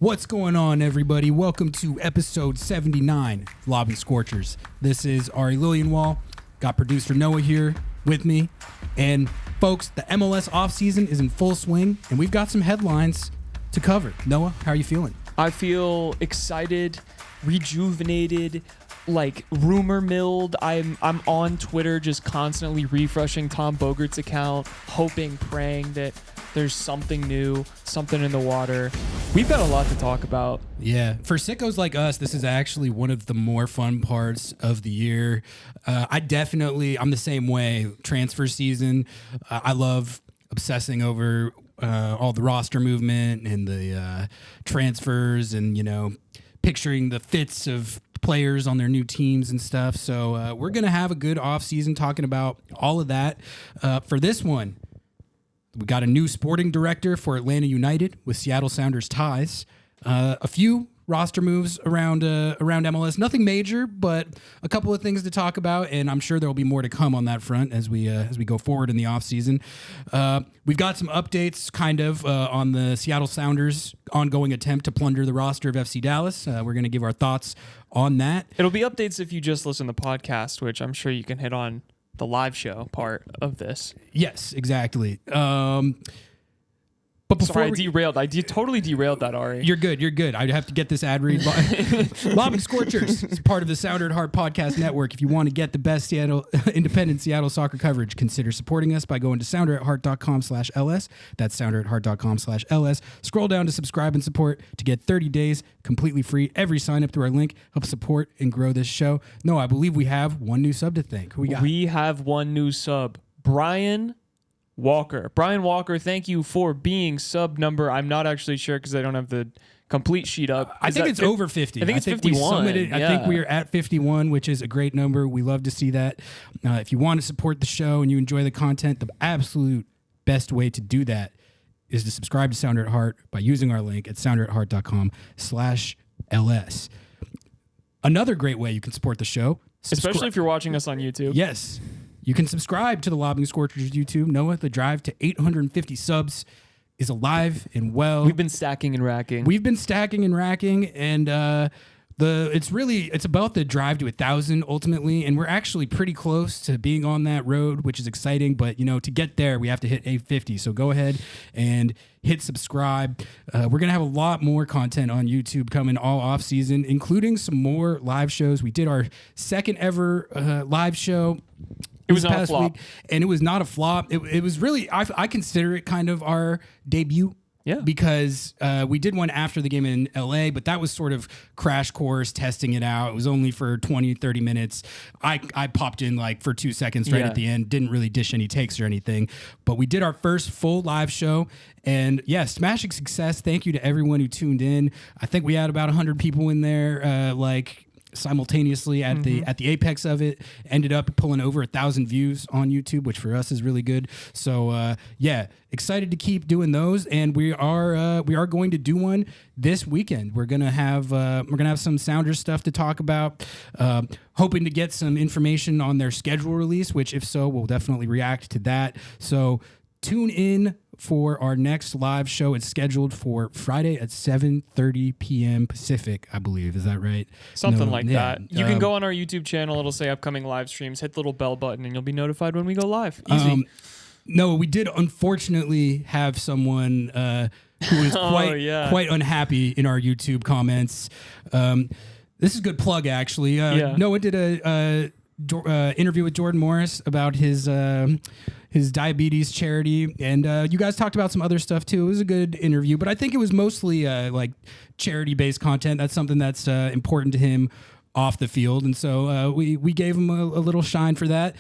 What's going on, everybody? Welcome to episode 79, Lobbing Scorchers. This is Ari Lillianwall. Got producer Noah here with me. And folks, the MLS offseason is in full swing, and we've got some headlines to cover. Noah, how are you feeling? I feel excited, rejuvenated, like rumor milled. I'm on Twitter just constantly refreshing Tom Bogert's account, hoping, praying that there's something new, something in the water. We've got a lot to talk about. Yeah. For sickos like us, this is actually one of the more fun parts of the year. I'm the same way. Transfer season, I love obsessing over all the roster movement and the transfers and, picturing the fits of players on their new teams and stuff. So we're going to have a good offseason talking about all of that. For this one, we got a new sporting director for Atlanta United with Seattle Sounders ties. A few roster moves around MLS. Nothing major, but a couple of things to talk about, and I'm sure there will be more to come on that front as we go forward in the offseason. We've got some updates on the Seattle Sounders' ongoing attempt to plunder the roster of FC Dallas. We're going to give our thoughts on that. It'll be updates if you just listen to the podcast, which I'm sure you can hit on the live show part of this. Yes, exactly. But before I totally derailed that, Ari. You're good. I'd have to get this ad read. Lobbing Scorchers is part of the Sounder at Heart podcast network. If you want to get the best independent Seattle soccer coverage, consider supporting us by going to sounderatheart.com/LS. That's sounderatheart.com/LS. Scroll down to subscribe and support to get 30 days completely free. Every sign up through our link helps support and grow this show. No, I believe we have one new sub to thank. Who we got? We have one new sub. Brian Walker, thank you for being sub number. I'm not actually sure because I don't have the complete sheet up. I think it's over 50. I think it's 51. I think we are at 51, which is a great number. We love to see that. If you want to support the show and you enjoy the content, the absolute best way to do that is to subscribe to Sounder at Heart by using our link at sounderatheart.com/LS. Another great way you can support the show, especially if you're watching us on YouTube. Yes. You can subscribe to the Lobbing Scorchers YouTube. Noah, the drive to 850 subs is alive and well. We've been stacking and racking. And it's about the drive to 1,000 ultimately, and we're actually pretty close to being on that road, which is exciting. But to get there, we have to hit 850. So go ahead and hit subscribe. We're gonna have a lot more content on YouTube coming all off season, including some more live shows. We did our second ever live show. It was not a flop. Week, and it was not a flop. It was really, I consider it kind of our debut. Yeah. Because we did one after the game in LA, but that was sort of crash course, testing it out. It was only for 20, 30 minutes. I popped in for 2 seconds right at the end, didn't really dish any takes or anything. But we did our first full live show. And yeah, smashing success. Thank you to everyone who tuned in. I think we had about 100 people in there, simultaneously at the apex of it. Ended up pulling over 1,000 views on YouTube, which for us is really good. So excited to keep doing those, and we are going to do one this weekend. We're gonna have some Sounder stuff to talk about. Hoping to get some information on their schedule release, which if so, we'll definitely react to that. So tune in for our next live show. It's scheduled for Friday at 7:30 p.m. Pacific, I believe. Is that right? Something like that. You can go on our YouTube channel. It'll say upcoming live streams. Hit the little bell button, and you'll be notified when we go live. Easy. No, we did unfortunately have someone who is quite unhappy in our YouTube comments. This is a good plug, actually. Noah did a interview with Jordan Morris about his diabetes charity, and you guys talked about some other stuff too. It was a good interview, but I think it was mostly charity-based content. That's something that's important to him off the field, and so we gave him a little shine for that.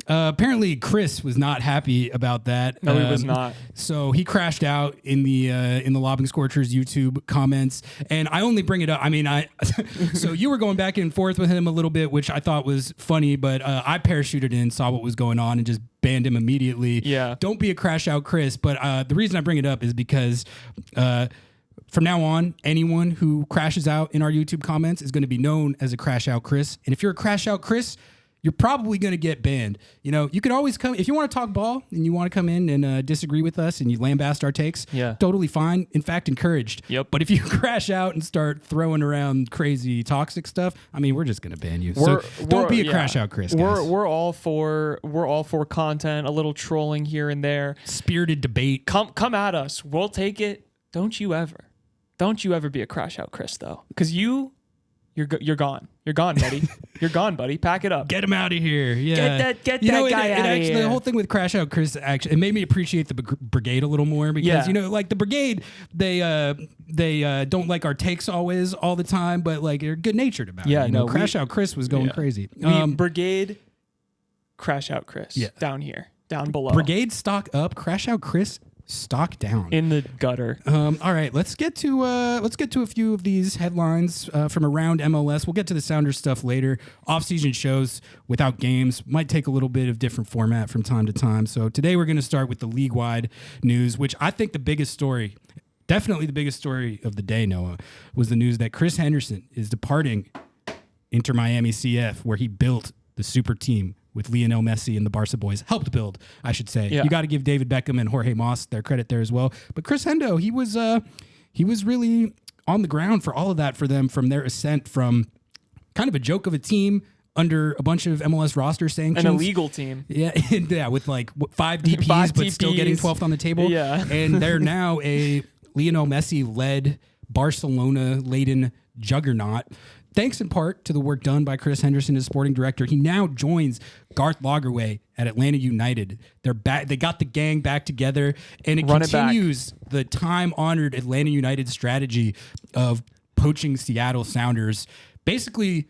Apparently, Chris was not happy about that. No, he was not. So he crashed out in the Lobbing Scorchers YouTube comments, and I only bring it up. So you were going back and forth with him a little bit, which I thought was funny, but I parachuted in, saw what was going on, and just banned him immediately. Yeah. Don't be a crash out, Chris. But the reason I bring it up is because from now on, anyone who crashes out in our YouTube comments is going to be known as a crash out, Chris. And if you're a crash out, Chris, you're probably going to get banned. You know, you could always come if you want to talk ball and you want to come in and disagree with us and you lambast our takes. Yeah. Totally fine. In fact, encouraged. Yep. But if you crash out and start throwing around crazy toxic stuff, I mean, we're just going to ban you. So don't be a crash out, Chris. Guys. We're all for content, a little trolling here and there, spirited debate. Come at us. We'll take it. Don't you ever be a crash out, Chris, though, because you're gone. You're gone, buddy. You're gone, buddy. Pack it up. Get him out of here. Yeah. Get that guy out of here. The whole thing with Crash Out Chris, actually, it made me appreciate the brigade a little more because, you know, like the brigade, they don't like our takes always all the time, but like they're good natured about it. You know, Crash Out Chris was going crazy. Brigade, Crash Out Chris. Yeah. Down here, down below. Brigade stock up, Crash Out Chris stock down in the gutter. All right, let's get to a few of these headlines from around MLS. We'll get to the Sounders stuff later. Off-season shows without games might take a little bit of different format from time to time. So today we're going to start with the league-wide news, which I think definitely the biggest story of the day, Noah, was the news that Chris Henderson is departing Inter Miami CF, where he built the super team with Lionel Messi and the Barca boys. Helped build, I should say. Yeah. You got to give David Beckham and Jorge Mas their credit there as well. But Chris Hendo, he was really on the ground for all of that for them from their ascent from kind of a joke of a team under a bunch of MLS roster sanctions. An illegal team. Yeah, yeah, with like 5 DPs, but still getting 12th on the table. Yeah. And they're now a Lionel Messi-led, Barcelona-laden juggernaut. Thanks in part to the work done by Chris Henderson as sporting director. He now joins Garth Lagerwey at Atlanta United. They're back. They got the gang back together, and it continues the time-honored Atlanta United strategy of poaching Seattle Sounders. Basically,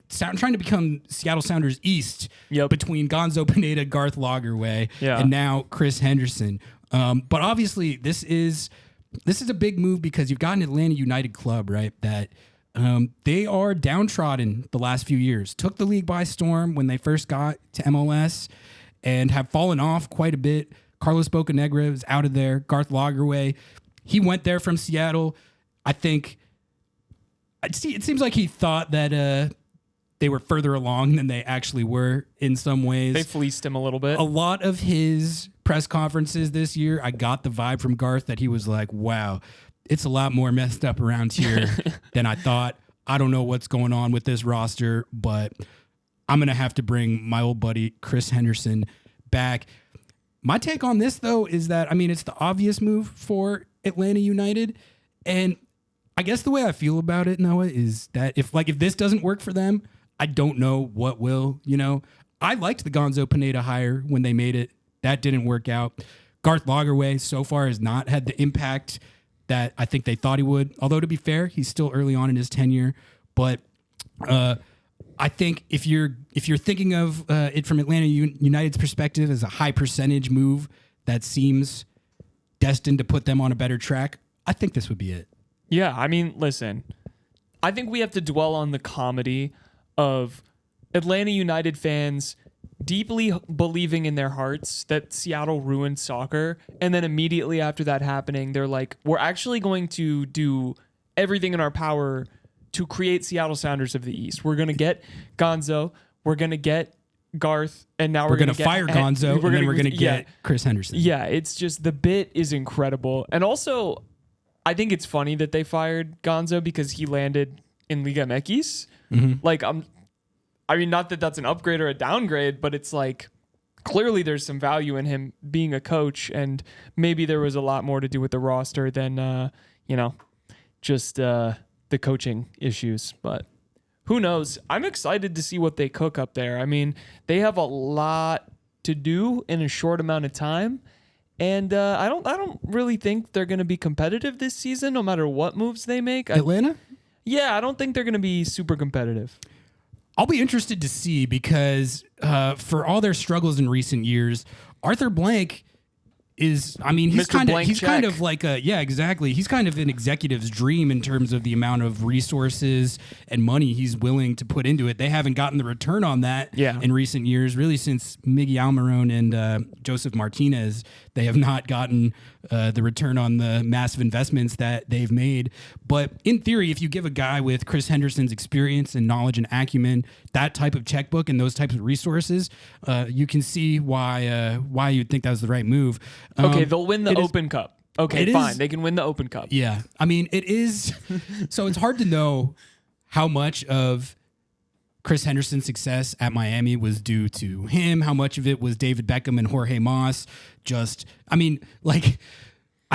trying to become Seattle Sounders East between Gonzo Pineda, Garth Lagerwey, and now Chris Henderson. But obviously, this is a big move because you've got an Atlanta United club, right, that they are downtrodden the last few years. Took the league by storm when they first got to MLS and have fallen off quite a bit. Carlos Bocanegra is out of there. Garth Lagerwey, he went there from Seattle. I think it seems like he thought that they were further along than they actually were in some ways. They fleeced him a little bit. A lot of his press conferences this year, I got the vibe from Garth that he was like, wow, it's a lot more messed up around here than I thought. I don't know what's going on with this roster, but I'm going to have to bring my old buddy Chris Henderson back. My take on this, though, is that, I mean, it's the obvious move for Atlanta United. And I guess the way I feel about it, Noah, is that if this doesn't work for them, I don't know what will. You know, I liked the Gonzo Pineda hire when they made it. That didn't work out. Garth Lagerwey so far has not had the impact that I think they thought he would. Although, to be fair, he's still early on in his tenure. But I think if you're thinking of it from Atlanta United's perspective as a high percentage move that seems destined to put them on a better track, I think this would be it. Yeah, I mean, listen, I think we have to dwell on the comedy of Atlanta United fans deeply believing in their hearts that Seattle ruined soccer, and then immediately after that happening, they're like, we're actually going to do everything in our power to create Seattle Sounders of the East. We're going to get Gonzo, we're going to get Garth, and now we're going to fire Gonzo, and then we're going to get Chris Henderson. Yeah, it's just, the bit is incredible. And also, I think it's funny that they fired Gonzo because he landed in Liga MX. Mm-hmm. Like, I mean, not that that's an upgrade or a downgrade, but it's like clearly there's some value in him being a coach, and maybe there was a lot more to do with the roster than, just the coaching issues. But who knows? I'm excited to see what they cook up there. I mean, they have a lot to do in a short amount of time, and I don't really think they're going to be competitive this season, no matter what moves they make. Atlanta? Yeah, I don't think they're going to be super competitive. I'll be interested to see because for all their struggles in recent years, Arthur Blank is, I mean, he's kind of like he's kind of an executive's dream in terms of the amount of resources and money he's willing to put into it. They haven't gotten the return on that in recent years, really since Miggy Almiron and Joseph Martinez. They have not gotten the return on the massive investments that they've made. But in theory, if you give a guy with Chris Henderson's experience and knowledge and acumen that type of checkbook and those types of resources, you can see why you'd think that was the right move. Okay, they'll win the Open Cup. Okay, fine. They can win the Open Cup. Yeah. I mean, it is. So it's hard to know how much of Chris Henderson's success at Miami was due to him, how much of it was David Beckham and Jorge Mas. I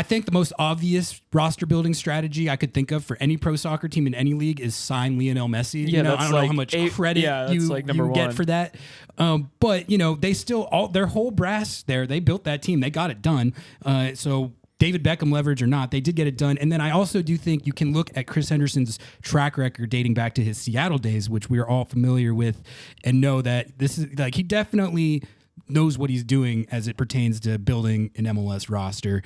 think the most obvious roster building strategy I could think of for any pro soccer team in any league is sign Lionel Messi. Yeah, I don't know how much credit you get for that. But they still, their whole brass there, they built that team. They got it done. So David Beckham leverage or not, they did get it done. And then I also do think you can look at Chris Henderson's track record dating back to his Seattle days, which we are all familiar with, and know that this is he definitely knows what he's doing as it pertains to building an MLS roster.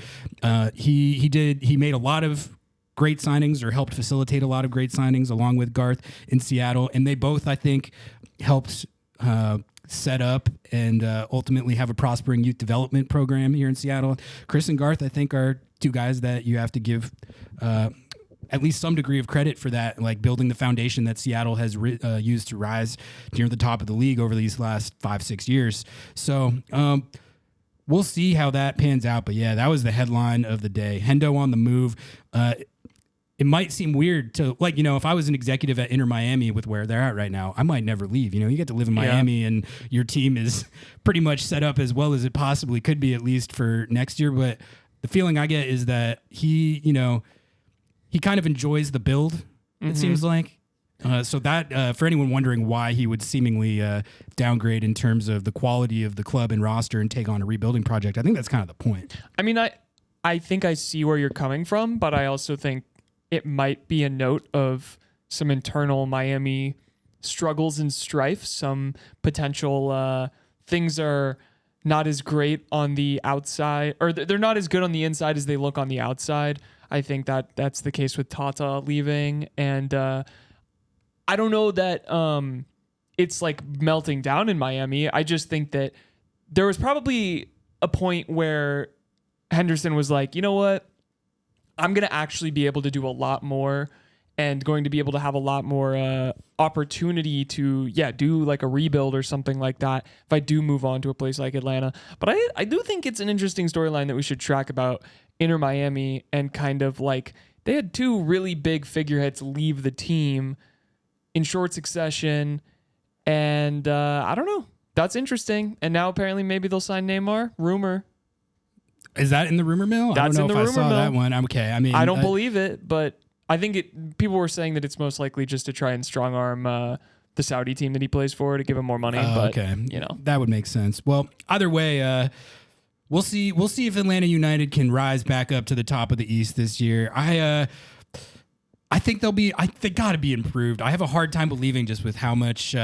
He made a lot of great signings, or helped facilitate a lot of great signings along with Garth in Seattle. And they both, I think, helped set up and ultimately have a prospering youth development program here in Seattle. Chris and Garth, I think, are two guys that you have to give at least some degree of credit for that, like building the foundation that Seattle has used to rise near the top of the league over these last 5-6 years. So we'll see how that pans out. But yeah, that was the headline of the day. Hendo on the move. It might seem weird to, if I was an executive at Inter Miami with where they're at right now, I might never leave. You get to live in Miami and your team is pretty much set up as well as it possibly could be, at least for next year. But the feeling I get is that he kind of enjoys the build, it seems like. So that, for anyone wondering why he would seemingly downgrade in terms of the quality of the club and roster and take on a rebuilding project, I think that's kind of the point. I mean, I think I see where you're coming from, but I also think it might be a note of some internal Miami struggles and strife. Some potential things are not as great on the outside, or they're not as good on the inside as they look on the outside. I think that's the case with Tata leaving. And I don't know that it's like melting down in Miami. I just think that there was probably a point where Henderson was like, you know what? I'm going to actually be able to do a lot more and going to be able to have a lot more opportunity to, do like a rebuild or something like that if I do move on to a place like Atlanta. But I do think it's an interesting storyline that we should track about Inter Miami, and kind of like they had two really big figureheads leave the team in short succession. And I don't know. That's interesting. And now apparently maybe they'll sign Neymar. Rumor. Is that in the rumor mill? That's I don't know in the if rumor I saw mill. that one. Okay. I mean, I don't believe it, but I think people were saying that it's most likely just to try and strong arm the Saudi team that he plays for to give him more money. But okay. That would make sense. Well, either way, we'll see. We'll see if Atlanta United can rise back up to the top of the East this year. I think they got to be improved. I have a hard time believing, just with how much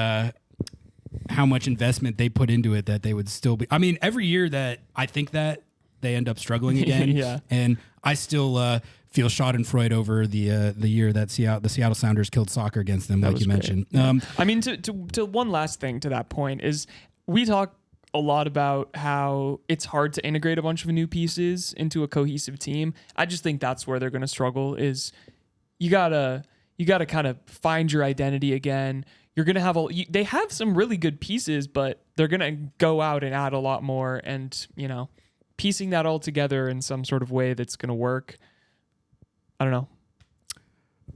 investment they put into it, that they would still be. I mean, every year that I think that, they end up struggling again. Yeah. And I still feel schadenfreude over the year that the Seattle Sounders killed soccer against them, like you mentioned. I mean, to one last thing to that point is, we talk a lot about how it's hard to integrate a bunch of new pieces into a cohesive team. I just think that's where they're going to struggle. Is you gotta kind of find your identity again. You're gonna have they have some really good pieces, but they're gonna go out and add a lot more, and piecing that all together in some sort of way that's going to work. I don't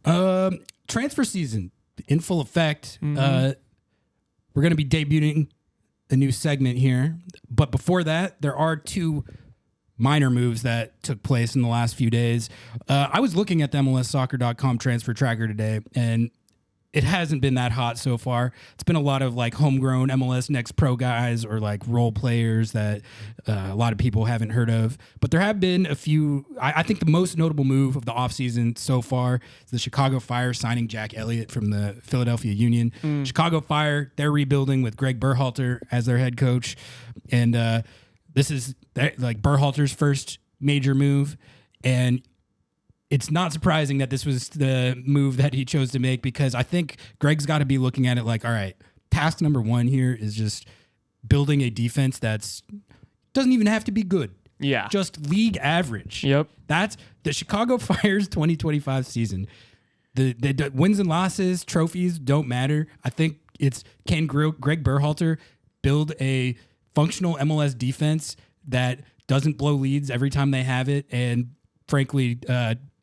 know. Transfer season in full effect. We're going to be debuting a new segment here. But before that, there are two minor moves that took place in the last few days. I was looking at the MLSsoccer.com transfer tracker today, and it hasn't been that hot so far. It's been a lot of like homegrown MLS Next Pro guys, or like role players that a lot of people haven't heard of. But there have been a few. I think the most notable move of the offseason so far is the Chicago Fire signing Jack Elliott from the Philadelphia Union. Chicago Fire, they're rebuilding with Gregg Berhalter as their head coach. And this is like Berhalter's first major move. And it's not surprising that this was the move that he chose to make, because I think Gregg's got to be looking at it like, all right, task number one here is just building a defense that's doesn't even have to be good. Yeah. Just league average. Yep. That's the Chicago Fire's 2025 season. The wins and losses, trophies don't matter. I think it's can Gregg Berhalter build a functional MLS defense that doesn't blow leads every time they have it and frankly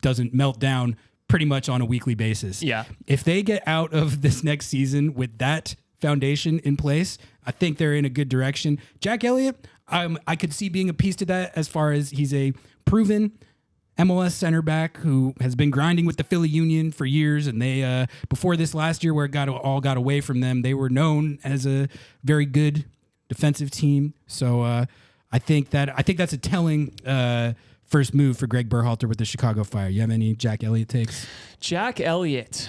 doesn't melt down pretty much on a weekly basis. Yeah. If they get out of this next season with that foundation in place, I think they're in a good direction. Jack Elliott, I could see being a piece to that as far as he's a proven MLS center back who has been grinding with the Philly Union for years, and they before this last year where it all got away from them, they were known as a very good defensive team. So I think that's a telling first move for Gregg Berhalter with the Chicago Fire. You have any Jack Elliott takes? Jack Elliott.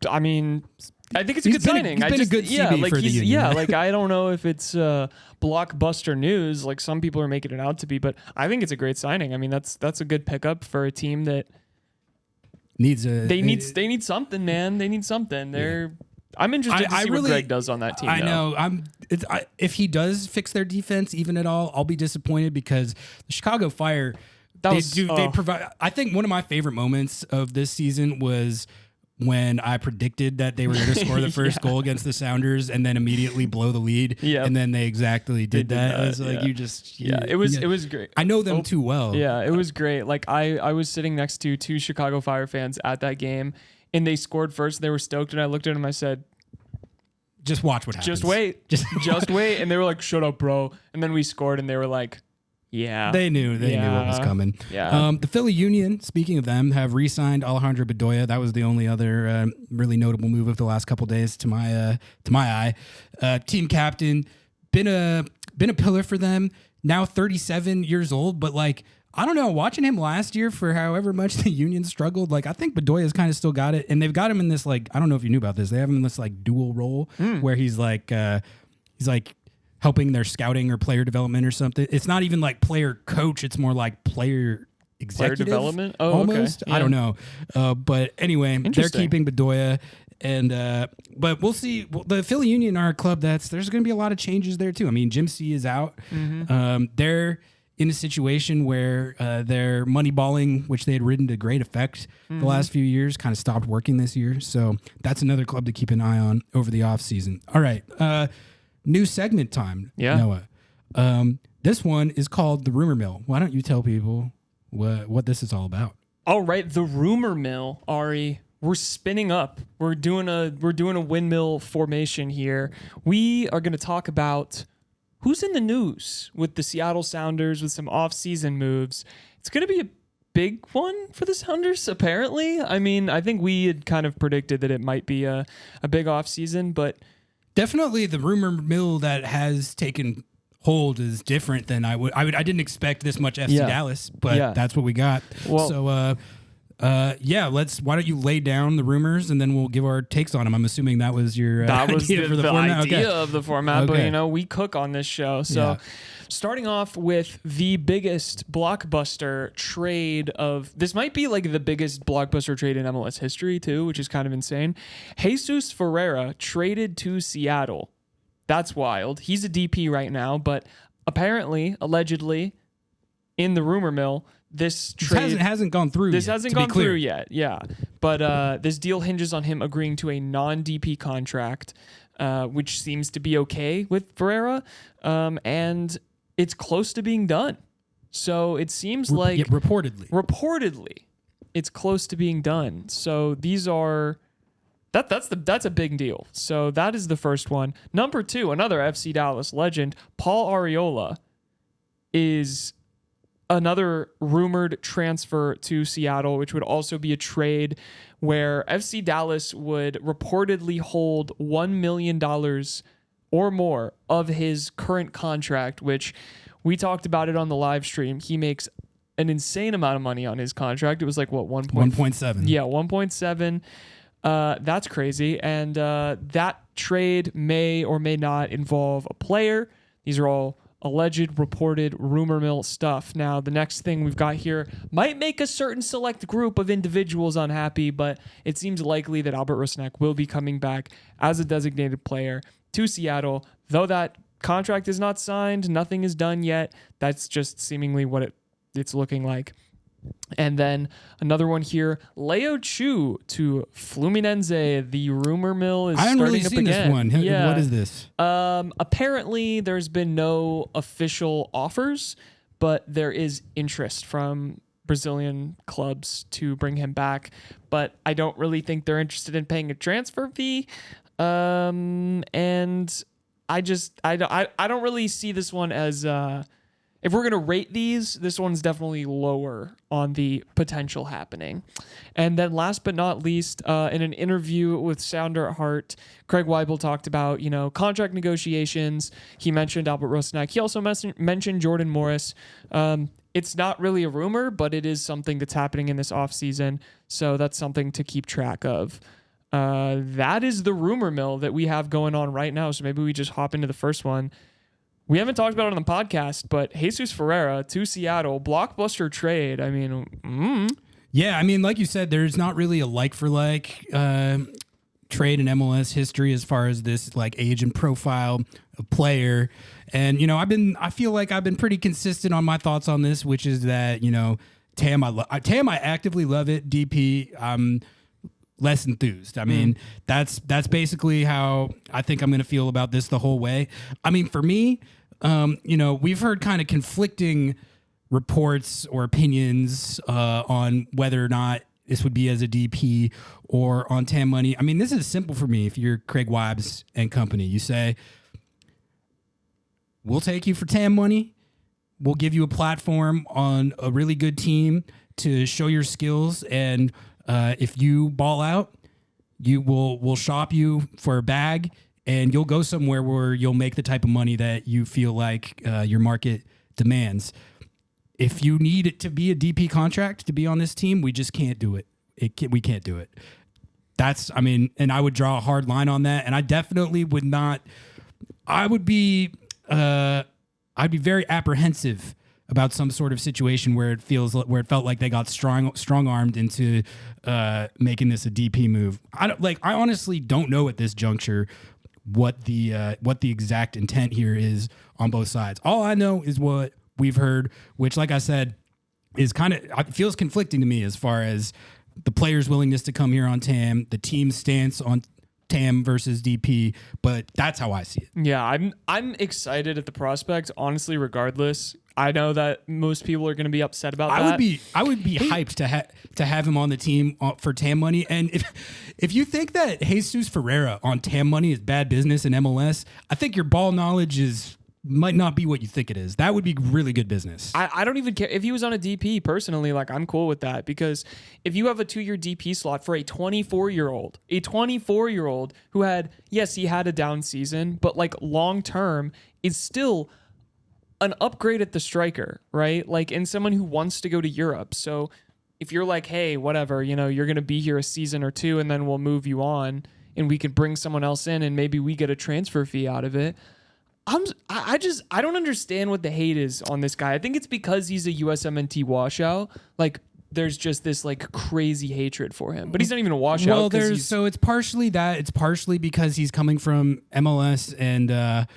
I mean, I think it's a good signing. He's been a good CB for the Union. Yeah, like I don't know if it's blockbuster news like some people are making it out to be, but I think it's a great signing. I mean, that's a good pickup for a team that needs they need something, man. They need something. I'm interested to see what Gregg does on that team. I know. If he does fix their defense even at all, I'll be disappointed because the Chicago Fire they provide. I think one of my favorite moments of this season was when I predicted that they were going to score the first goal against the Sounders and then immediately blow the lead. Yeah. And then they exactly did that. It was like, it was great. I know them too well. Yeah, it was great. Like I was sitting next to two Chicago Fire fans at that game and they scored first. They were stoked. And I looked at them. I said, just watch what happens. Just wait. Just wait. And they were like, shut up, bro. And then we scored and they were like, yeah. They knew what was coming. Yeah. The Philly Union, speaking of them, have re-signed Alejandro Bedoya. That was the only other really notable move of the last couple of days to my eye. Team captain, been a pillar for them. Now 37 years old, but like I don't know, watching him last year for however much the Union struggled, like I think Bedoya's kind of still got it, and they've got him in this like I don't know if you knew about this. They have him in this like dual role where he's like helping their scouting or player development or something. It's not even like player coach. It's more like player executive. Player development? Oh, almost. Okay. Yeah. I don't know. But anyway, they're keeping Bedoya. And but we'll see. Well, the Philly Union are a club there's going to be a lot of changes there too. I mean, Jim C is out. Mm-hmm. They're in a situation where their money balling, which they had ridden to great effect the last few years, kind of stopped working this year. So that's another club to keep an eye on over the offseason. All right. New segment time, Noah. This one is called The Rumor Mill. Why don't you tell people what this is all about? All right, The Rumor Mill, Ari. We're spinning up. We're doing a windmill formation here. We are going to talk about who's in the news with the Seattle Sounders with some off-season moves. It's going to be a big one for the Sounders, apparently. I mean, I think we had kind of predicted that it might be a big off-season, but definitely the rumor mill that has taken hold is different than I didn't expect this much FC Dallas, but that's what we got. Well, so why don't you lay down the rumors and then we'll give our takes on them. I'm assuming that was your idea for the format. Idea of the format, but we cook on this show. So starting off with the biggest blockbuster trade this might be like the biggest blockbuster trade in MLS history too, which is kind of insane. Jesus Fererria traded to Seattle. That's wild. He's a DP right now, but apparently, allegedly, in the rumor mill, this trade hasn't gone through. This hasn't gone through yet. Yeah, but this deal hinges on him agreeing to a non-DP contract, which seems to be okay with Fererria, and it's close to being done. So it seems like reportedly, it's close to being done. So these are that's a big deal. So that is the first one. Number 2, another FC Dallas legend, Paul Arriola, is another rumored transfer to Seattle, which would also be a trade where FC Dallas would reportedly hold $1 million or more of his current contract, which we talked about it on the live stream. He makes an insane amount of money on his contract. It was like, what, 1.7? Yeah, 1.7. That's crazy. And that trade may or may not involve a player. These are all alleged, reported, rumor mill stuff. Now, the next thing we've got here might make a certain select group of individuals unhappy, but it seems likely that Albert Rusnak will be coming back as a designated player to Seattle, though that contract is not signed. Nothing is done yet. That's just seemingly what it's looking like. And then another one here, Leo Chu to Fluminense. The rumor mill is starting up again. I haven't really seen this one. Yeah. What is this? Apparently, there's been no official offers, but there is interest from Brazilian clubs to bring him back. But I don't really think they're interested in paying a transfer fee. And I don't really see this one as... if we're going to rate these, this one's definitely lower on the potential happening. And then last but not least, in an interview with Sounder at Heart, Craig Weibel talked about, contract negotiations. He mentioned Albert Rosenack. He also mentioned Jordan Morris. It's not really a rumor, but it is something that's happening in this offseason. So that's something to keep track of. That is the rumor mill that we have going on right now. So maybe we just hop into the first one. We haven't talked about it on the podcast, but Jesus Ferreira to Seattle, blockbuster trade. I mean, Yeah, I mean, like you said, there's not really a like-for-like trade in MLS history as far as this like age and profile of player. And, I feel like I've been pretty consistent on my thoughts on this, which is that, Tam, I actively love it. DP, I'm less enthused. I mean, that's basically how I think I'm going to feel about this the whole way. I mean, for me, we've heard kind of conflicting reports or opinions on whether or not this would be as a DP or on TAM money. I mean, this is simple for me. If you're Craig Weibs and company, you say, we'll take you for TAM money. We'll give you a platform on a really good team to show your skills. And if you ball out, we'll shop you for a bag. And you'll go somewhere where you'll make the type of money that you feel like your market demands. If you need it to be a DP contract to be on this team, we just can't do it. We can't do it. And I would draw a hard line on that. And I definitely would not. I'd be very apprehensive about some sort of situation where it felt like they got strong armed into making this a DP move. I honestly don't know at this juncture what the exact intent here is on both sides. All I know is what we've heard, which, like I said, is it feels conflicting to me as far as the player's willingness to come here on TAM, the team's stance on TAM versus DP, but that's how I see it. Yeah, I'm excited at the prospect, honestly, regardless. I know that most people are going to be upset about that. I would be hyped to have him on the team for TAM money. And if you think that Jesus Ferreira on TAM money is bad business in MLS, I think your ball knowledge might not be what you think it is. That would be really good business. I don't even care if he was on a DP personally. Like, I'm cool with that, because if you have a 2-year DP slot for a 24-year-old who he had a down season, but like long term is still an upgrade at the striker, right? Like, and someone who wants to go to Europe. So if you're like, hey, whatever, you're going to be here a season or two and then we'll move you on and we can bring someone else in and maybe we get a transfer fee out of it. I don't understand what the hate is on this guy. I think it's because he's a USMNT washout. Like, there's just this like crazy hatred for him, but he's not even a washout. Well, so it's partially that. It's partially because he's coming from MLS and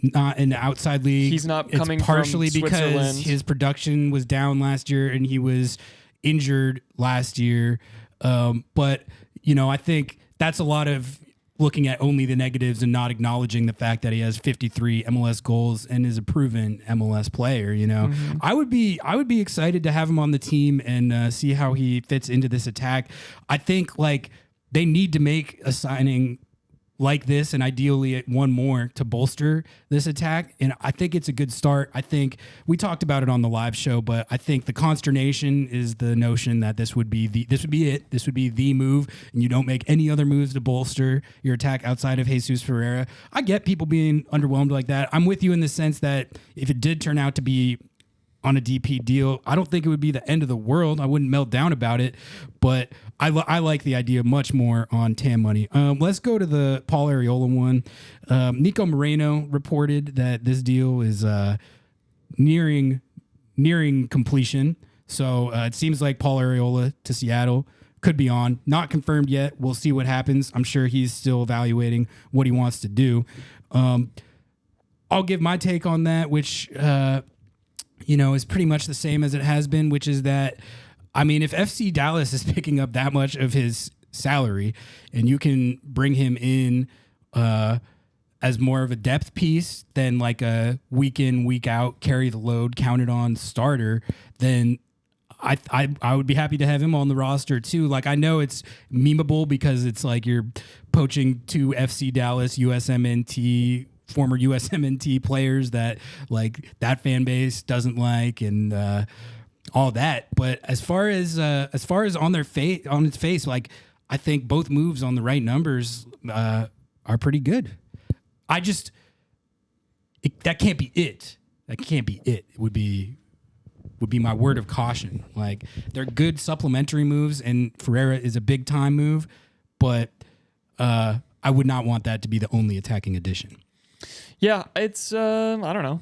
not in the outside league. He's not coming partially from because Switzerland. His production was down last year and he was injured last year. But I think that's a lot of looking at only the negatives and not acknowledging the fact that he has 53 MLS goals and is a proven MLS player. Mm-hmm. I would be excited to have him on the team and see how he fits into this attack. I think like they need to make a signing like this and ideally one more to bolster this attack. And I think it's a good start. I think we talked about it on the live show, but I think the consternation is the notion that this would be the move, and you don't make any other moves to bolster your attack outside of Jesus Ferreira. I get people being underwhelmed like that. I'm with you in the sense that if it did turn out to be on a DP deal, I don't think it would be the end of the world. I wouldn't melt down about it, but I like the idea much more on TAM money. Let's go to the Paul Arriola one. Nico Moreno reported that this deal is nearing completion. So it seems like Paul Arriola to Seattle could be on. Not confirmed yet. We'll see what happens. I'm sure he's still evaluating what he wants to do. I'll give my take on that, which is pretty much the same as it has been, which is that, I mean, if FC Dallas is picking up that much of his salary and you can bring him in as more of a depth piece than like a week in, week out, carry the load, counted on starter, then I would be happy to have him on the roster too. Like, I know it's memeable because it's like you're poaching two FC Dallas former USMNT players that like that fan base doesn't like and all that. But as far as on its face, like I think both moves on the right numbers are pretty good. That can't be it. That can't be it. It would be my word of caution. Like, they're good supplementary moves, and Fererria is a big time move, but I would not want that to be the only attacking addition. Yeah, it's I don't know.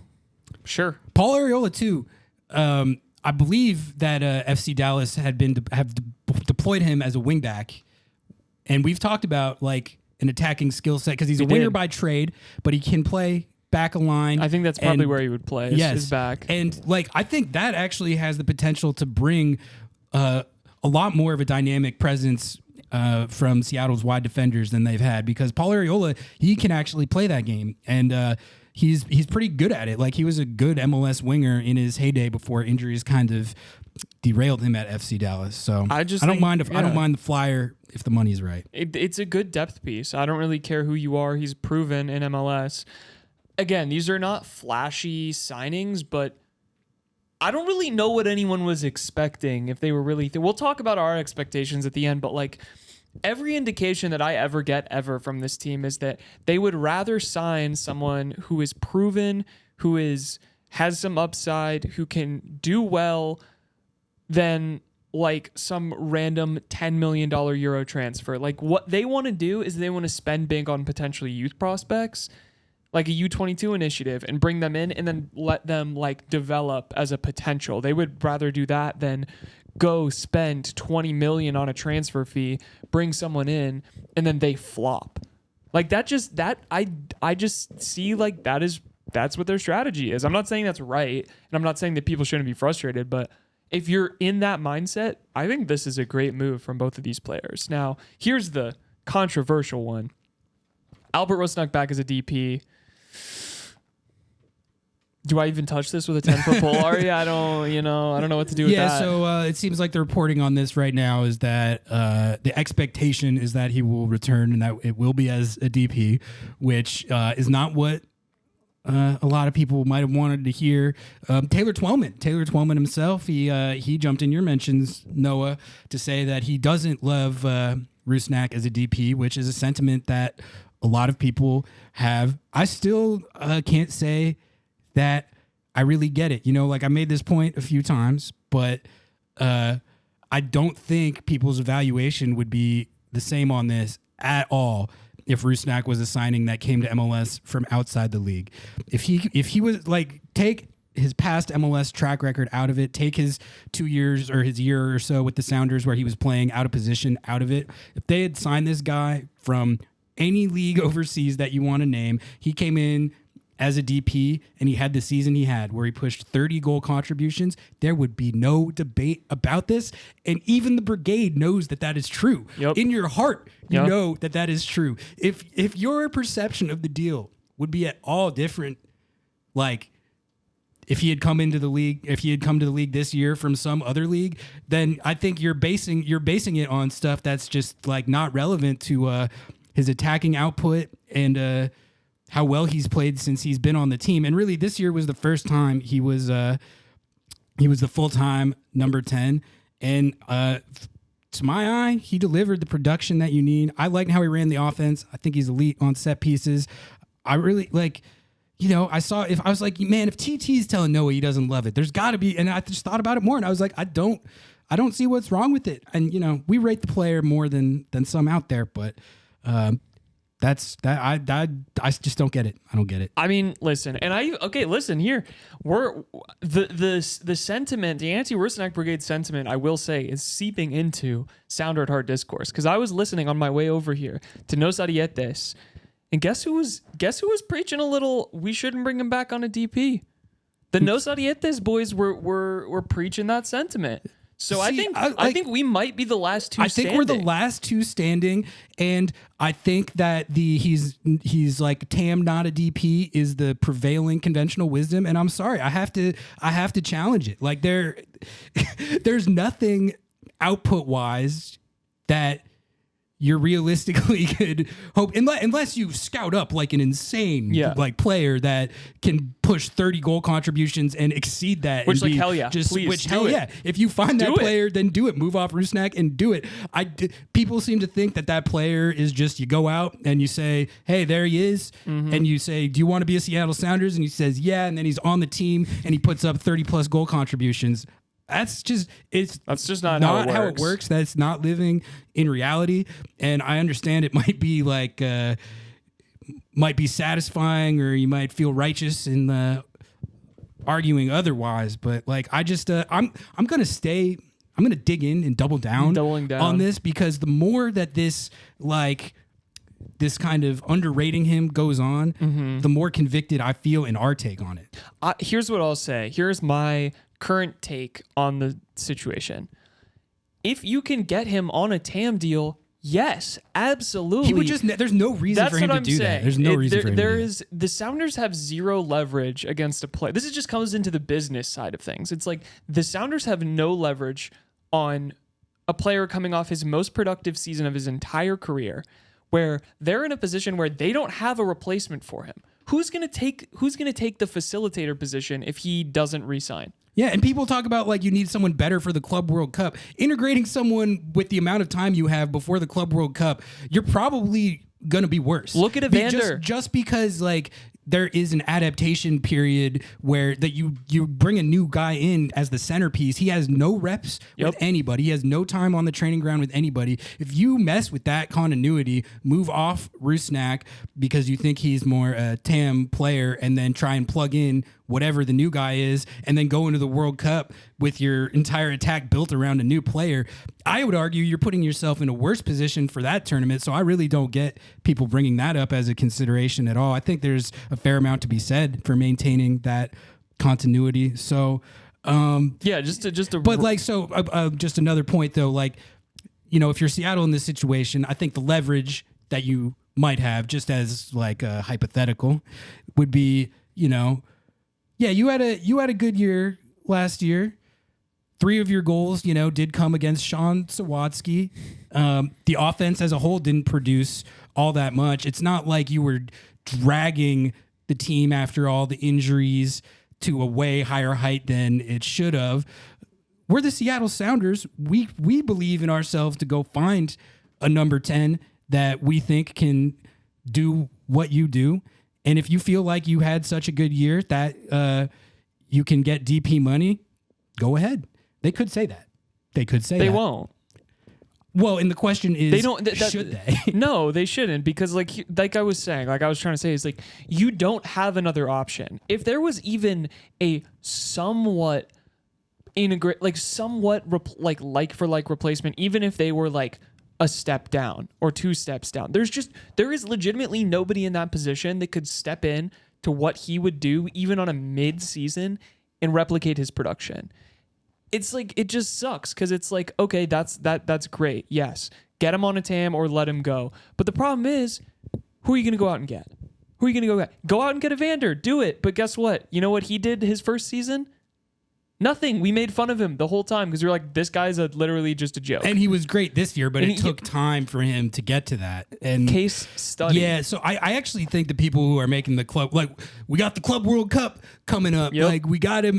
Sure. Paul Arriola too. I believe that FC Dallas have deployed him as a wingback, and we've talked about like an attacking skill set because he's a winger by trade, but he can play back a line. I think that's probably where he would play. His back. And like, I think that actually has the potential to bring a lot more of a dynamic presence from Seattle's wide defenders than they've had, because Paul Arriola, he can actually play that game, and he's pretty good at it. Like, he was a good MLS winger in his heyday before injuries kind of derailed him at FC Dallas. So I don't mind the flyer if the money's right. It's a good depth piece. I don't really care who you are. He's proven in MLS. Again, these are not flashy signings, but I don't really know what anyone was expecting if they were really... We'll talk about our expectations at the end, but like every indication that I ever get from this team is that they would rather sign someone who is proven, who has some upside, who can do well, than like some random $10 million Euro transfer. Like, what they want to do is they want to spend big on potentially youth prospects, like a U22 initiative, and bring them in and then let them like develop as a potential. They would rather do that than go spend $20 million on a transfer fee, bring someone in, and then they flop. Like, I just see like that's what their strategy is. I'm not saying that's right, and I'm not saying that people shouldn't be frustrated, but if you're in that mindset, I think this is a great move from both of these players. Now, here's the controversial one. Albert Rusnak back as a DP. Do I even touch this with a 10-foot pole, Ari? I don't know what to do with that. Yeah, so it seems like the reporting on this right now is that the expectation is that he will return and that it will be as a DP, which is not what a lot of people might have wanted to hear. Taylor Twellman himself, he jumped in your mentions, Noah, to say that he doesn't love Rusnak as a DP, which is a sentiment that a lot of people have. I still can't say that I really get it. Like, I made this point a few times, but I don't think people's evaluation would be the same on this at all if Rusnak was a signing that came to MLS from outside the league. If he was like, take his past MLS track record out of it, take his 2 years or his year or so with the Sounders where he was playing out of position out of it. If they had signed this guy from any league overseas that you want to name, he came in as a DP and he had the season he had where he pushed 30 goal contributions, there would be no debate about this. And even the brigade knows that is true. Yep. In your heart, you know that is true. If your perception of the deal would be at all different, like if he had come to the league this year from some other league, then I think you're basing it on stuff that's just like not relevant to his attacking output and how well he's played since he's been on the team. And really, this year was the first time he was the full-time number 10. And to my eye, he delivered the production that you need. I liked how he ran the offense. I think he's elite on set pieces. I really like, I was like, man, if TT's telling Noah he doesn't love it, there's got to be. And I just thought about it more, and I was like, I don't see what's wrong with it. And we rate the player more than some out there, but. That's that. I just don't get it. I don't get it. I mean, listen, listen here. We're the sentiment, the anti-Rusnak Brigade sentiment, I will say, is seeping into Sounder at Heart discourse. Because I was listening on my way over here to Nos Arietes, And guess who was preaching a little, we shouldn't bring him back on a DP? The Nos Arietes boys were preaching that sentiment. So see, I think we might be the last two standing. I think we're the last two standing, and I think that he's like Tam not a DP is the prevailing conventional wisdom, and I'm sorry, I have to challenge it. Like there's nothing output wise that you're realistically could hope, unless you scout up like an insane like player that can push 30 goal contributions and exceed that. Which hell yeah, If you find that player, then do it. Move off Rusnak and do it. People seem to think that player is just, you go out and you say, hey, there he is, and you say, do you want to be a Seattle Sounders? And he says, yeah, and then he's on the team and he puts up 30 plus goal contributions. That's just not how it works. That's not living in reality. And I understand it might be like might be satisfying, or you might feel righteous in arguing otherwise. But like I'm gonna dig in and double down on this, because the more that this kind of underrating him goes on, the more convicted I feel in our take on it. Here's what I'll say. Here's my current take on the situation. If you can get him on a TAM deal, yes, absolutely. He would there's no reason for him to do that. There's no reason for him to do that. The Sounders have zero leverage against a player. This just comes into the business side of things. It's like the Sounders have no leverage on a player coming off his most productive season of his entire career, where they're in a position where they don't have a replacement for him. Who's gonna take the facilitator position if he doesn't re-sign? Yeah, and people talk about like you need someone better for the Club World Cup. Integrating someone with the amount of time you have before the Club World Cup, you're probably gonna be worse. Look at Evander. Just because like there is an adaptation period where that you bring a new guy in as the centerpiece. He has no reps with anybody. He has no time on the training ground with anybody. If you mess with that continuity, move off Rusnak because you think he's more a TAM player, and then try and plug in whatever the new guy is, and then go into the World Cup with your entire attack built around a new player, I would argue you're putting yourself in a worse position for that tournament. So I really don't get people bringing that up as a consideration at all. I think there's a fair amount to be said for maintaining that continuity. So, just another point though, like, you know, if you're Seattle in this situation, I think the leverage that you might have, just as like a hypothetical, would be, you know, yeah, you had a good year last year. 3 of your goals, you know, did come against Sean Sawatsky. The offense as a whole didn't produce all that much. It's not like you were dragging the team after all the injuries to a way higher height than it should have. We're the Seattle Sounders. We believe in ourselves to go find a number 10 that we think can do what you do. And if you feel like you had such a good year that you can get DP money, go ahead. They could say that. They won't. Well, and the question is, should they? No, they shouldn't, because like I was saying, like I was trying to say, is like you don't have another option. If there was even a somewhat like for like replacement, even if they were like a step down or 2 steps down, there is legitimately nobody in that position that could step in to what he would do even on a mid-season and replicate his production. It's like, it just sucks, because it's like, okay, that's great. Yes, get him on a TAM or let him go. But the problem is, who are you going to go out and get? Who are you going to go get? Go out and get Evander. Do it. But guess what? You know what he did his first season? Nothing. We made fun of him the whole time because we were like, this guy's literally just a joke. And he was great this year, but it took time for him to get to that. And case study. Yeah, so I actually think the people who are making the club, like, we got the Club World Cup coming up. Yep. Like, we gotta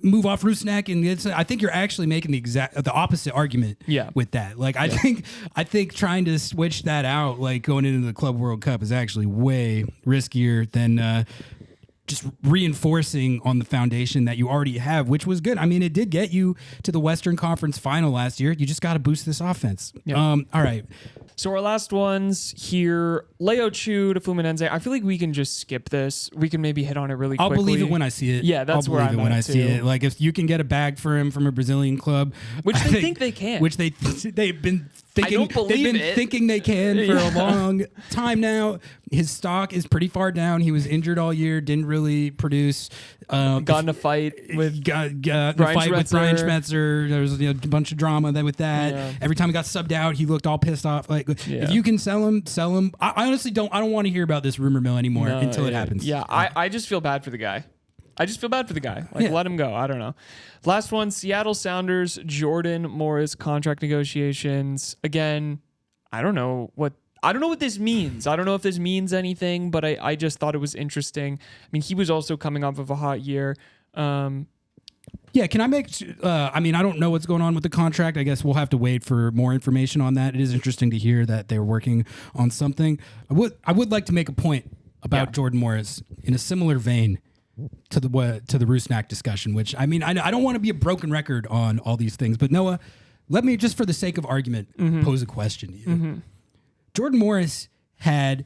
move off Rusnak, and I think you're actually making the opposite argument with that. Like, I think trying to switch that out, like going into the Club World Cup, is actually way riskier than just reinforcing on the foundation that you already have, which was good. I mean, it did get you to the Western Conference Final last year. You just got to boost this offense. Yep. All right. So our last ones here, Leo Chu to Fluminense. I feel like we can just skip this. We can maybe hit on it really quickly. I'll believe it when I see it. Yeah, that's where I'm at. I'll believe it when I see it. Like, if you can get a bag for him from a Brazilian club, which they think they can, which they've been thinking, don't believe they've been it. thinking they can for a long time now. His stock is pretty far down. He was injured all year, didn't really produce. Got in a fight with got in a fight with Brian Schmetzer. There was a bunch of drama with that. Yeah. Every time he got subbed out, he looked all pissed off. Like if you can sell him, sell him. I honestly don't. I don't want to hear about this rumor mill anymore until it happens. Yeah, I just feel bad for the guy. Let him go. I don't know. Last one, Seattle Sounders, Jordan Morris contract negotiations. Again, I don't know what this means. I don't know if this means anything, but I just thought it was interesting. I mean, he was also coming off of a hot year. Yeah, can I make... I mean, I don't know what's going on with the contract. I guess we'll have to wait for more information on that. It is interesting to hear that they're working on something. I would like to make a point about Jordan Morris in a similar vein to the Rusnak discussion, which, I mean, I don't want to be a broken record on all these things, but Noah, let me, just for the sake of argument, pose a question to you. Jordan Morris had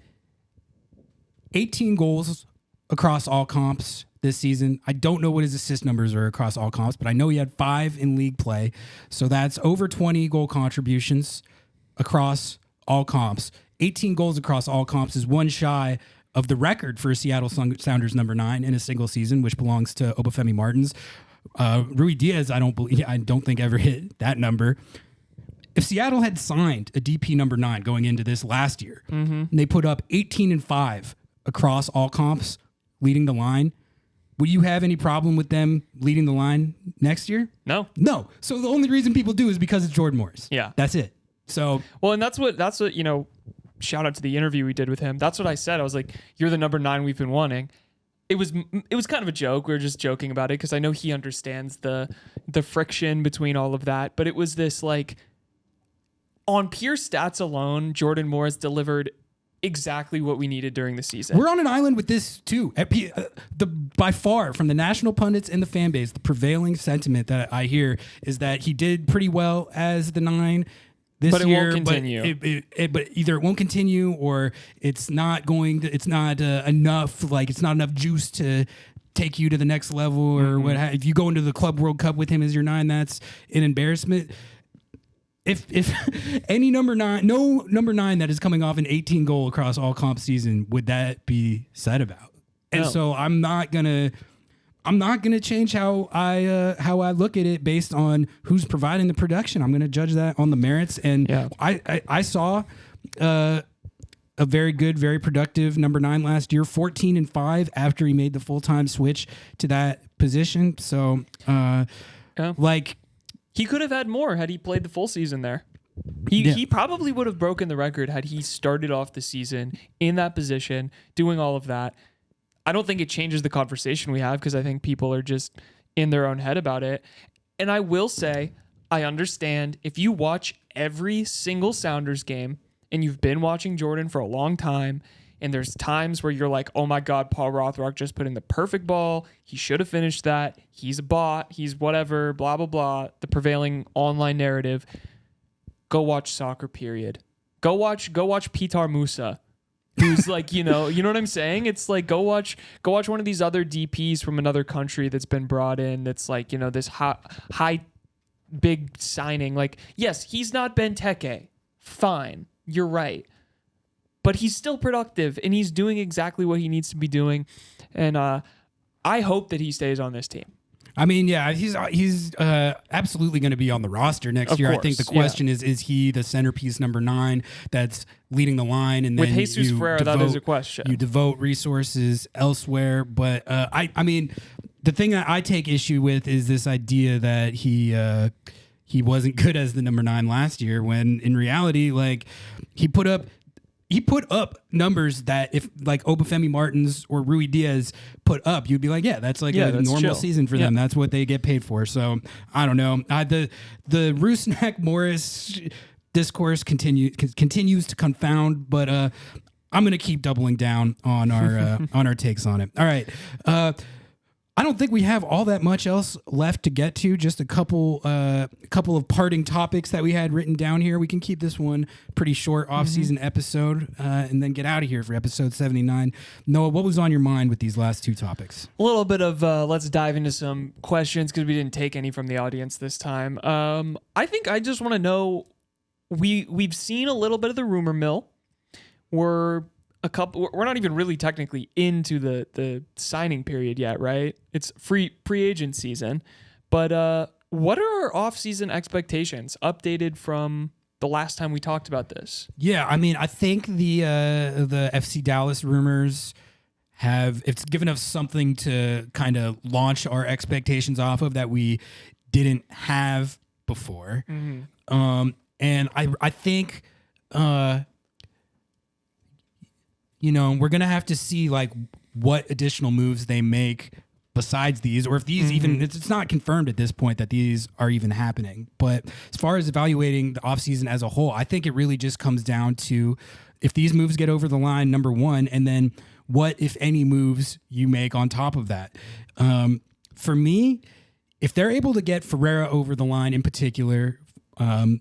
18 goals across all comps this season. I don't know what his assist numbers are across all comps, but I know he had 5 in league play. So that's over 20 goal contributions across all comps. 18 goals across all comps is one shy of the record for Seattle Sounders number 9 in a single season, which belongs to Obafemi Martins. Rui Diaz, I don't think ever hit that number. If Seattle had signed a DP number 9 going into this last year, and they put up 18-5 across all comps, leading the line, would you have any problem with them leading the line next year? No. So the only reason people do is because it's Jordan Morris. Yeah. That's it. So well, and that's what you know. Shout out to the interview we did with him. That's what I said. I was like, "You're the number 9 we've been wanting." It was kind of a joke. We were just joking about it because I know he understands the friction between all of that. But it was this like, on pure stats alone, Jordan Morris delivered exactly what we needed during the season. We're on an island with this too. By far, from the national pundits and the fan base, the prevailing sentiment that I hear is that he did pretty well as the 9 this but it year. Won't continue. But either it won't continue or it's not going to. It's not enough. Like it's not enough juice to take you to the next level or what. If you go into the Club World Cup with him as your 9, that's an embarrassment. If any number 9, no number 9 that is coming off an 18 goal across all comp season, would that be said about? And so I'm not gonna change how I look at it based on who's providing the production. I'm gonna judge that on the merits. And I saw a very good, very productive number 9 last year, 14-5 after he made the full-time switch to that position. So he could have had more had he played the full season there. He probably would have broken the record had he started off the season in that position, doing all of that. I don't think it changes the conversation we have because I think people are just in their own head about it. And I will say, I understand if you watch every single Sounders game and you've been watching Jordan for a long time, and there's times where you're like, oh my God, Paul Rothrock just put in the perfect ball. He should have finished that. He's a bot. He's whatever, blah, blah, blah. The prevailing online narrative. Go watch soccer, period. Go watch Pitar Musa, who's like, you know what I'm saying? It's like, go watch one of these other DPs from another country that's been brought in. That's like, this high, big signing. Like, yes, he's not Benteke. Fine. You're right. But he's still productive, and he's doing exactly what he needs to be doing. And I hope that he stays on this team. I mean, yeah, he's absolutely going to be on the roster next year. Course, I think the question is he the centerpiece number 9 that's leading the line? And with then Jesus Ferreira, that is a question. You devote resources elsewhere. But I mean, the thing that I take issue with is this idea that he wasn't good as the number 9 last year, when in reality, like he put up numbers that if like Obafemi Martins or Rui Diaz put up, you'd be like, yeah, that's like a normal season for them. That's what they get paid for. So I don't know. The Rusnak Morris discourse continues to confound, but I'm going to keep doubling down on our on our takes on it. All right. I don't think we have all that much else left to get to. Just a couple of parting topics that we had written down here. We can keep this one pretty short off-season episode and then get out of here for episode 79. Noah, what was on your mind with these last 2 topics? A little bit of let's dive into some questions because we didn't take any from the audience this time. I think I just want to know we've seen a little bit of the rumor mill. We're not even really technically into the signing period yet, right? It's free agent season. But what are our off-season expectations updated from the last time we talked about this? Yeah, I mean, I think the FC Dallas rumors it's given us something to kind of launch our expectations off of that we didn't have before. Mm-hmm. And I think we're gonna have to see like what additional moves they make besides these, or if these even, it's not confirmed at this point that these are even happening. But as far as evaluating the offseason as a whole, I think it really just comes down to if these moves get over the line, number one, and then what, if any, moves you make on top of that. For me, if they're able to get Fererria over the line in particular on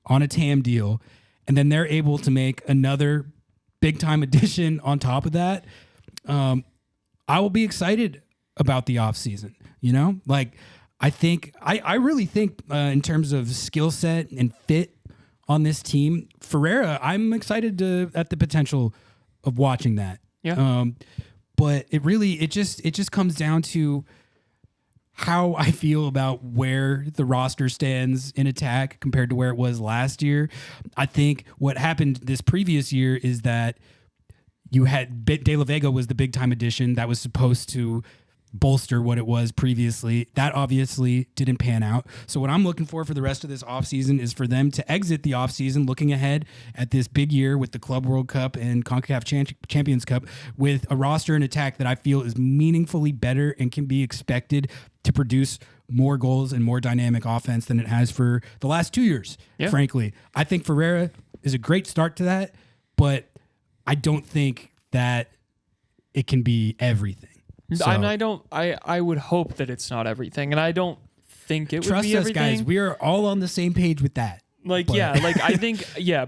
a TAM deal, and then they're able to make another big-time addition on top of that, I will be excited about the offseason, Like, I really think in terms of skill set and fit on this team, Fererria, I'm excited at the potential of watching that. Yeah. But it just comes down to how I feel about where the roster stands in attack compared to where it was last year. I think what happened this previous year is that you had De La Vega was the big time addition that was supposed to bolster what it was previously. That obviously didn't pan out. So what I'm looking for the rest of this offseason is for them to exit the offseason looking ahead at this big year with the Club World Cup and CONCACAF Champions Cup with a roster and attack that I feel is meaningfully better and can be expected to produce more goals and more dynamic offense than it has for the last 2 years, frankly. I think Fererria is a great start to that, but I don't think that it can be everything. So, and I would hope that it's not everything, and I don't think it would be everything. Trust us, guys. We are all on the same page with that. I think,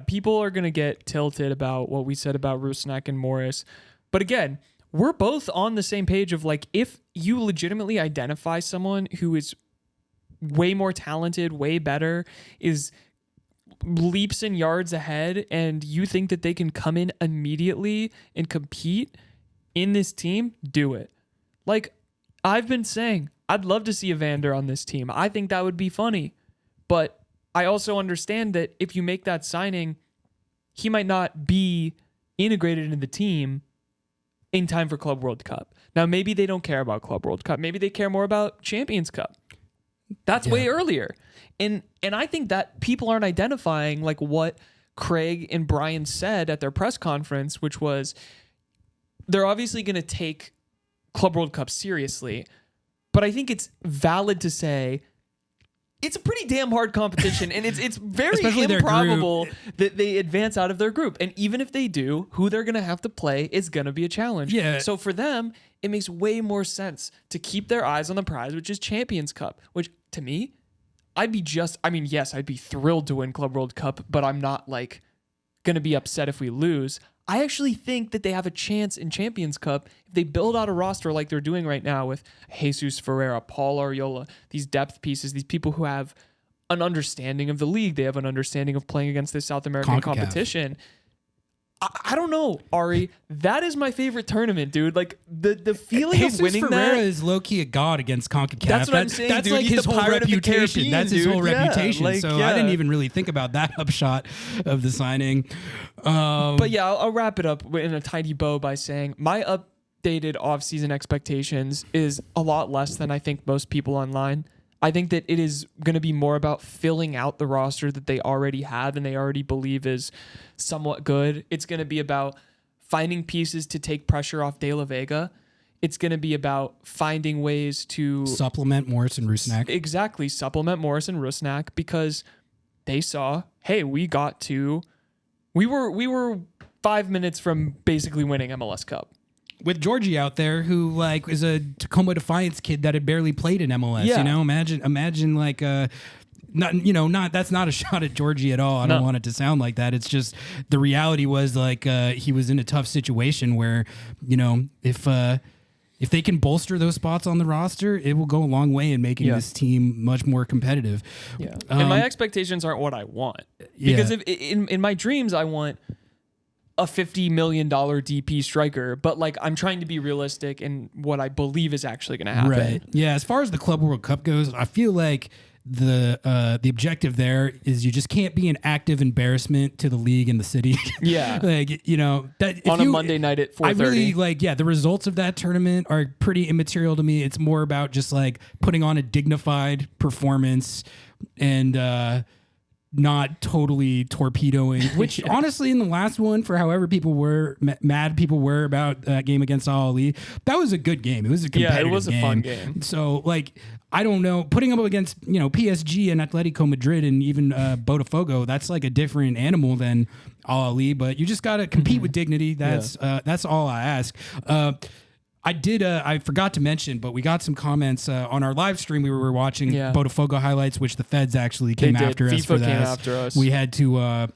people are going to get tilted about what we said about Rusnak and Morris. But again, we're both on the same page of like, if you legitimately identify someone who is way more talented, way better, is leaps and yards ahead, and you think that they can come in immediately and compete in this team, do it. Like, I've been saying, I'd love to see Evander on this team. I think that would be funny. But I also understand that if you make that signing, he might not be integrated into the team in time for Club World Cup. Now, maybe they don't care about Club World Cup. Maybe they care more about Champions Cup. That's way earlier. And I think that people aren't identifying like what Craig and Brian said at their press conference, which was they're obviously going to take Club World Cup seriously, but I think it's valid to say it's a pretty damn hard competition, and it's very improbable that they advance out of their group. And even if they do, who they're going to have to play is going to be a challenge. Yeah. So for them, it makes way more sense to keep their eyes on the prize, which is Champions Cup, which to me, I'd be thrilled to win Club World Cup, but I'm not like going to be upset if we lose. I actually think that they have a chance in Champions Cup if they build out a roster like they're doing right now with Jesus Ferreira, Paul Arriola, these depth pieces, these people who have an understanding of the league. They have an understanding of playing against this South American competition. I don't know, Ari. That is my favorite tournament, dude. Like the feeling of winning Ferreira that is low-key a god against CONCACAF. That's what I'm saying, that's dude. like He's his the whole pirate of the reputation. Caribbean, That's his dude. whole reputation. Like, I didn't even really think about that upshot of the signing. But yeah, I'll wrap it up in a tiny bow by saying my updated offseason expectations is a lot less than I think most people online. I think that it is going to be more about filling out the roster that they already have and they already believe is somewhat good. It's going to be about finding pieces to take pressure off De La Vega. It's going to be about finding ways to supplement Morris and Rusnak. Exactly, supplement Morris and Rusnak, because they saw, hey, we were 5 minutes from basically winning MLS Cup. With Georgie out there, who like is a Tacoma Defiance kid that had barely played in MLS. Yeah. You know, imagine like that's not a shot at Georgie at all. I don't want it to sound like that. It's just the reality was like he was in a tough situation where, if if they can bolster those spots on the roster, it will go a long way in making this team much more competitive. Yeah. And my expectations aren't what I want. Because if in my dreams, I want a $50 million DP striker, but like I'm trying to be realistic in what I believe is actually going to happen. Right. Yeah. As far as the Club World Cup goes, I feel like the objective there is you just can't be an active embarrassment to the league and the city. Yeah. Like, you know, that on a Monday night at 4:30. I really the results of that tournament are pretty immaterial to me. It's more about just like putting on a dignified performance and not totally torpedoing, which honestly in the last one, for however people were mad people were about that game against Al Ahly, that was a good game. It was a competitive game. Yeah, it was a fun game. So like, I don't know, putting up against, you know, PSG and Atletico Madrid and even Botafogo, that's like a different animal than Al Ahly, but you just got to compete with dignity. That's all I ask. I forgot to mention, but we got some comments on our live stream. We were watching Botafogo highlights, which the feds actually came after us for that. After us. We had to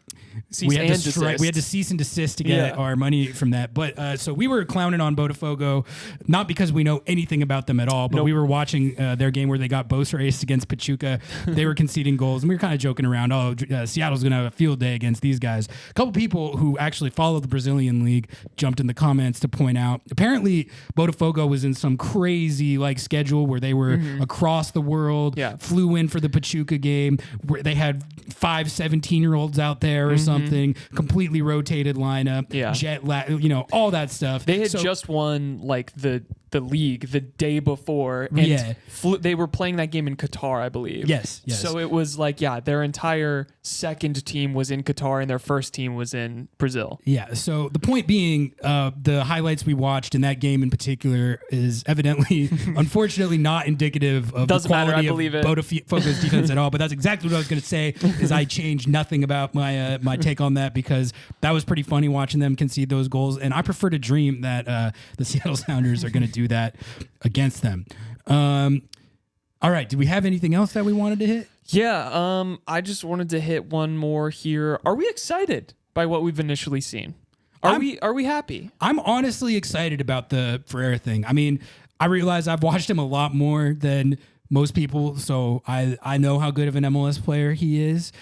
We had to cease and desist to get our money from that. But so we were clowning on Botafogo, not because we know anything about them at all, but we were watching their game where they got boat raced against Pachuca. They were conceding goals, and we were kind of joking around. Oh, Seattle's going to have a field day against these guys. A couple people who actually follow the Brazilian league jumped in the comments to point out, apparently Botafogo was in some crazy like schedule where they were across the world, flew in for the Pachuca game, where they had 5 17-year-olds out there or something, completely rotated lineup, jet lag, you know, all that stuff. They had just won like the league the day before, and they were playing that game in Qatar, I believe. Yes. So it was like, their entire second team was in Qatar and their first team was in Brazil. Yeah. So the point being, the highlights we watched in that game in particular is evidently, unfortunately, not indicative of the quality of Botafogo's defense at all. But that's exactly what I was going to say. Is I changed nothing about my take on that, because that was pretty funny watching them concede those goals, and I prefer to dream that the Seattle Sounders are going to do that against them. All right, do we have anything else that we wanted to hit? I just wanted to hit one more here. Are we excited by what we've initially seen? Are we happy? I'm honestly excited about the Fererria thing. I mean, I realize I've watched him a lot more than most people, so I know how good of an MLS player he is.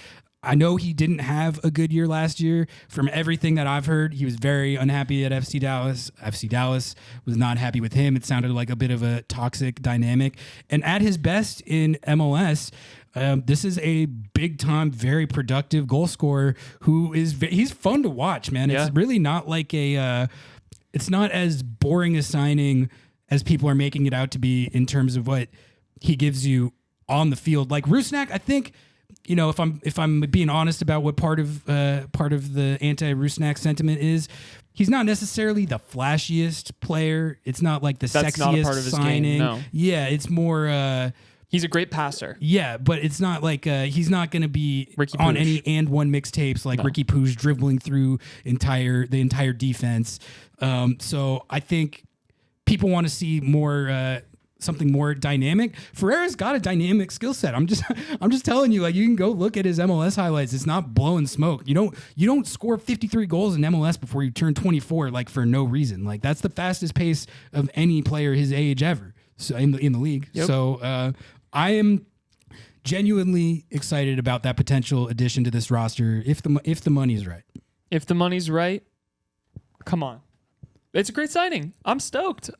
I know he didn't have a good year last year. From everything that I've heard, he was very unhappy at FC Dallas. FC Dallas was not happy with him. It sounded like a bit of a toxic dynamic. And at his best in MLS, this is a big-time, very productive goal scorer who he's fun to watch, man. It's really not like it's not as boring a signing as people are making it out to be in terms of what he gives you on the field. Like Rusnak, I think, you know, if I'm being honest about what part of the anti-Rusnak sentiment is, he's not necessarily the flashiest player. It's not like that's sexiest not a part of his signing. Game, no. Yeah, it's more. He's a great passer. Yeah, but it's not like he's not going to be Ricky on Puig. any and one mixtapes like Ricky Puig dribbling through the entire defense. So I think people want to see more. Something more dynamic. Ferreira's got a dynamic skill set. I'm just telling you, like, you can go look at his MLS highlights. It's not blowing smoke. You don't score 53 goals in MLS before you turn 24, like, for no reason. Like, that's the fastest pace of any player his age ever. So in the league. Yep. So I am genuinely excited about that potential addition to this roster if the money's right. If the money's right, come on. It's a great signing. I'm stoked.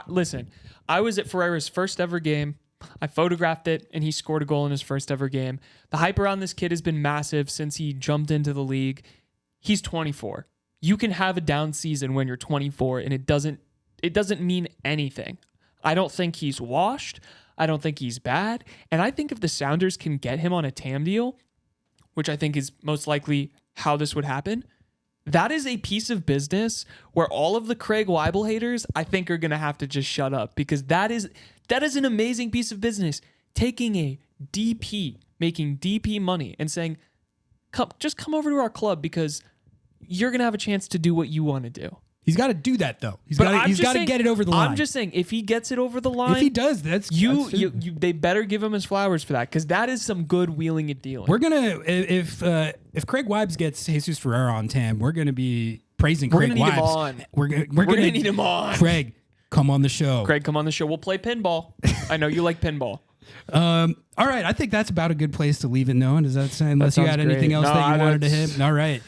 Listen, I was at Ferreira's first ever game. I photographed it, and he scored a goal in his first ever game. The hype around this kid has been massive since he jumped into the league. He's 24. You can have a down season when you're 24, and it doesn't mean anything. I don't think he's washed. I don't think he's bad. And I think if the Sounders can get him on a TAM deal, which I think is most likely how this would happen, that is a piece of business where all of the Craig Weibel haters, I think, are going to have to just shut up, because that is an amazing piece of business. Taking a DP, making DP money, and saying, just come over to our club because you're going to have a chance to do what you want to do. He's got to do that, though. He's got to get it over the line. I'm just saying, if he gets it over the line, if he does, they better give him his flowers for that, because that is some good wheeling and dealing. We're gonna if Craig Weibs gets Jesus Ferreira on TAM, we're gonna be praising Craig Weibs. We're gonna need him on. Craig, come on the show. Gregg, come on the show. We'll play pinball. I know you like pinball. All right, I think that's about a good place to leave it, Noah. Does that say? Unless you had anything else that you wanted to hit. All right.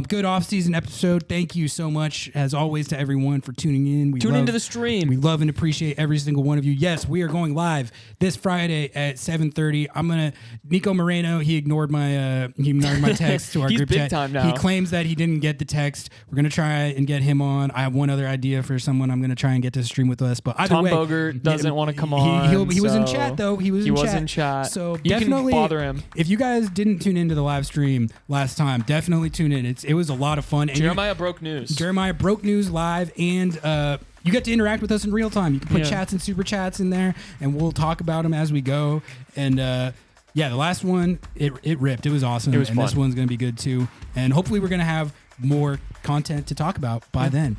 Good off-season episode. Thank you so much, as always, to everyone for tuning in. Tune into the stream. We love and appreciate every single one of you. Yes, we are going live this Friday at 7:30. Nico Moreno, he ignored my text to our He's group big chat. time now. He claims that he didn't get the text. We're going to try and get him on. I have one other idea for someone I'm going to try and get to stream with us. But either Tom way, Bogert doesn't want to come on. He was in chat, though. He was in chat. So you definitely can bother him. If you guys didn't tune into the live stream last time, definitely tune in. It was a lot of fun. And Jeremiah broke news. Jeremiah broke news live, and you get to interact with us in real time. You can put chats and super chats in there, and we'll talk about them as we go. And the last one, it ripped. It was awesome. It was fun. This one's going to be good too. And hopefully we're going to have more content to talk about by then.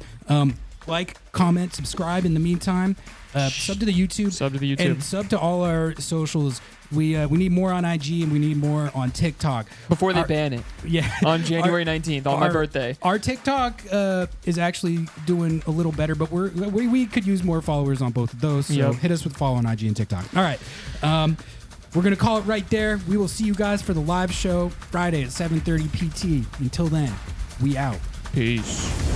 Like, comment, subscribe in the meantime. Sub to the YouTube. And sub to all our socials. We need more on IG, and we need more on TikTok. Before they ban it. Yeah. On January 19th, on my birthday. Our TikTok is actually doing a little better, but we could use more followers on both of those. So hit us with follow on IG and TikTok. All right. We're going to call it right there. We will see you guys for the live show Friday at 7:30 PT. Until then, we out. Peace.